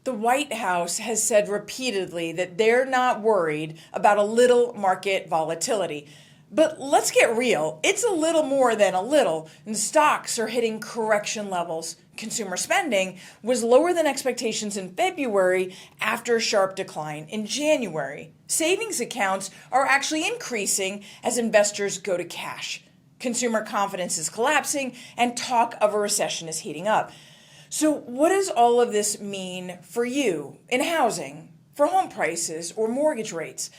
The White House has said repeatedly that they're not worried about a little market volatility. But let's get real. It's a little more than a little, and stocks are hitting correction levels. Consumer spending was lower than expectations in February after a sharp decline in January. Savings accounts are actually increasing as investors go to cash. Consumer confidence is collapsing, and talk of a recession is heating up. So what does all of this mean for you in housing, for home prices, or mortgage rates?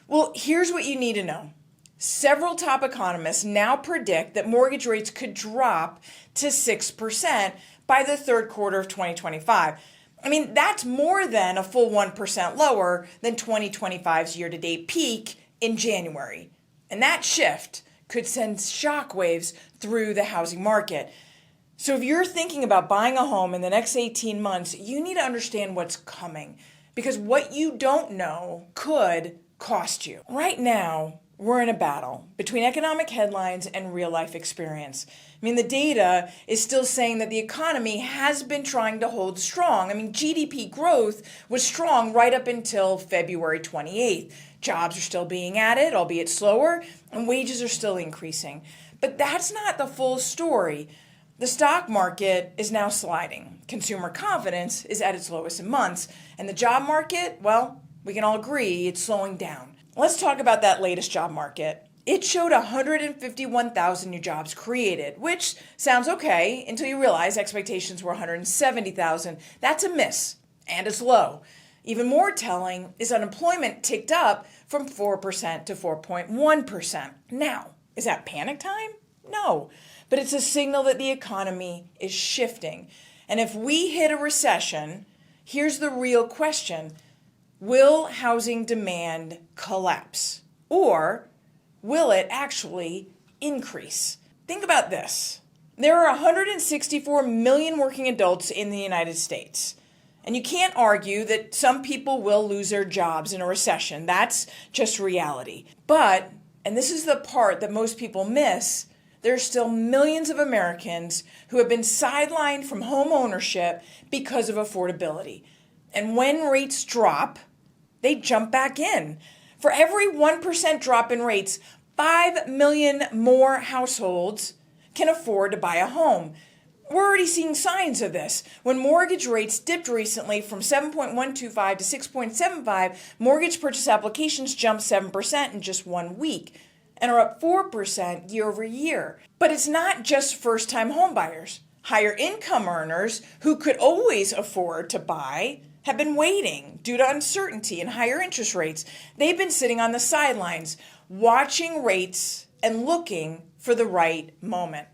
Well, here's what you need to know. Several top economists now predict that mortgage rates could drop to 6% by the third quarter of 2025. I mean, that's more than a full 1% lower than 2025's year-to-date peak in January. And that shift could send shockwaves through the housing market. So if you're thinking about buying a home in the next 18 months, you need to understand what's coming, because what you don't know could cost you. Right now, we're in a battle between economic headlines and real-life experience. I mean, the data is still saying that the economy has been trying to hold strong. I mean, GDP growth was strong right up until February 28th. Jobs are still being added, albeit slower, and wages are still increasing. But that's not the full story. The stock market is now sliding. Consumer confidence is at its lowest in months. And the job market, well, we can all agree it's slowing down. Let's talk about that latest job market. It showed 151,000 new jobs created, which sounds okay until you realize expectations were 170,000. That's a miss, and it's low. Even more telling is unemployment ticked up from 4% to 4.1%. Now, is that panic time? No, but it's a signal that the economy is shifting. And if we hit a recession, here's the real question. Will housing demand collapse? Or will it actually increase? Think about this. There are 164 million working adults in the United States. And you can't argue that some people will lose their jobs in a recession. That's just reality. But, and this is the part that most people miss, there are still millions of Americans who have been sidelined from home ownership because of affordability. And when rates drop, they jump back in. For every 1% drop in rates, 5 million more households can afford to buy a home. We're already seeing signs of this. When mortgage rates dipped recently from 7.125 to 6.75, mortgage purchase applications jumped 7% in just 1 week and are up 4% year over year. But it's not just first-time homebuyers. Higher income earners who could always afford to buy have been waiting due to uncertainty and higher interest rates. They've been sitting on the sidelines, watching rates and looking for the right moment.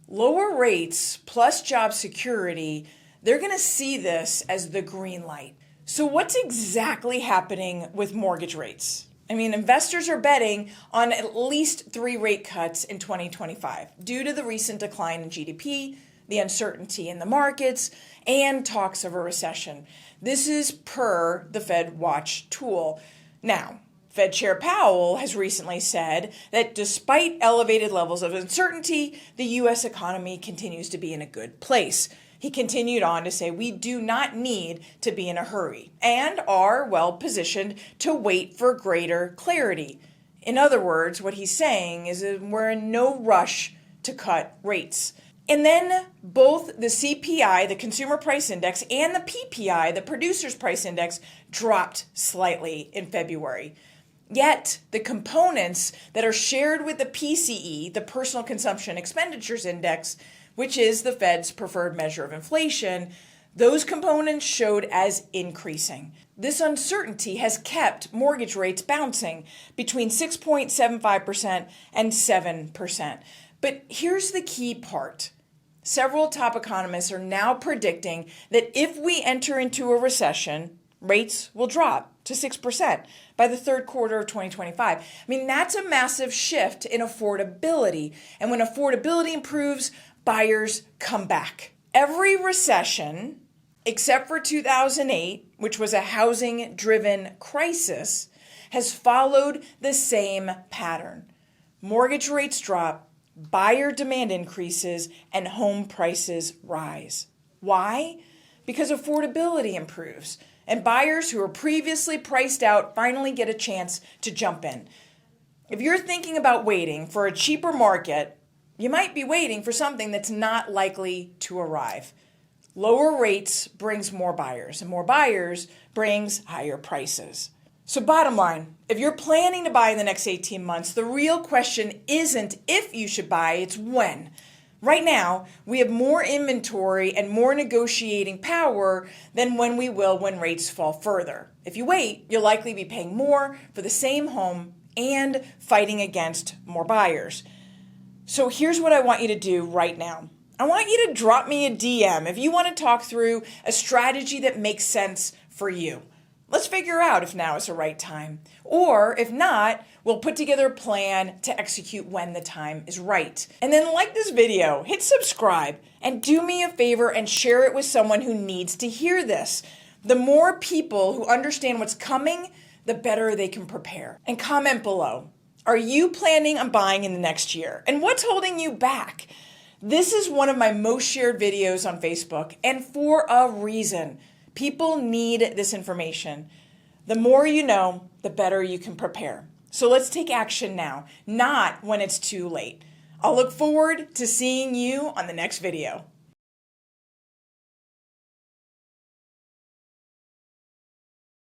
Lower rates plus job security, they're going to see this as the green light. So what's exactly happening with mortgage rates? I mean, investors are betting on at least 3 rate cuts in 2025 due to the recent decline in GDP, the uncertainty in the markets, and talks of a recession. This is per the Fed Watch tool. Now, Fed Chair Powell has recently said that despite elevated levels of uncertainty, the U.S. economy continues to be in a good place. He continued on to say we do not need to be in a hurry and are well positioned to wait for greater clarity. In other words, what he's saying is that we're in no rush to cut rates. And then both the CPI, the Consumer Price Index, and the PPI, the Producers Price Index, dropped slightly in February. Yet, the components that are shared with the PCE, the Personal Consumption Expenditures Index, which is the Fed's preferred measure of inflation, those components showed as increasing. This uncertainty has kept mortgage rates bouncing between 6.75% and 7%. But here's the key part. Several top economists are now predicting that if we enter into a recession, rates will drop to 6% by the third quarter of 2025. I mean, that's a massive shift in affordability. And when affordability improves, buyers come back. Every recession, except for 2008, which was a housing-driven crisis, has followed the same pattern. Mortgage rates drop, buyer demand increases, and home prices rise. Why? because affordability improves, and buyers who are previously priced out finally get a chance to jump in. If you're thinking about waiting for a cheaper market, you might be waiting for something that's not likely to arrive. Lower rates brings more buyers, and more buyers brings higher prices. So bottom line, if you're planning to buy in the next 18 months, the real question isn't if you should buy, it's when. Right now, we have more inventory and more negotiating power than when we will when rates fall further. If you wait, you'll likely be paying more for the same home and fighting against more buyers. So here's what I want you to do right now. I want you to drop me a DM if you want to talk through a strategy that makes sense for you. Let's figure out if now is the right time. Or if not, we'll put together a plan to execute when the time is right. And then like this video, hit subscribe, and do me a favor and share it with someone who needs to hear this. The more people who understand what's coming, the better they can prepare. And comment below. Are you planning on buying in the next year? And what's holding you back? This is one of my most shared videos on Facebook, and for a reason. People need this information. The more you know, the better you can prepare. So let's take action now, not when it's too late. I'll look forward to seeing you on the next video.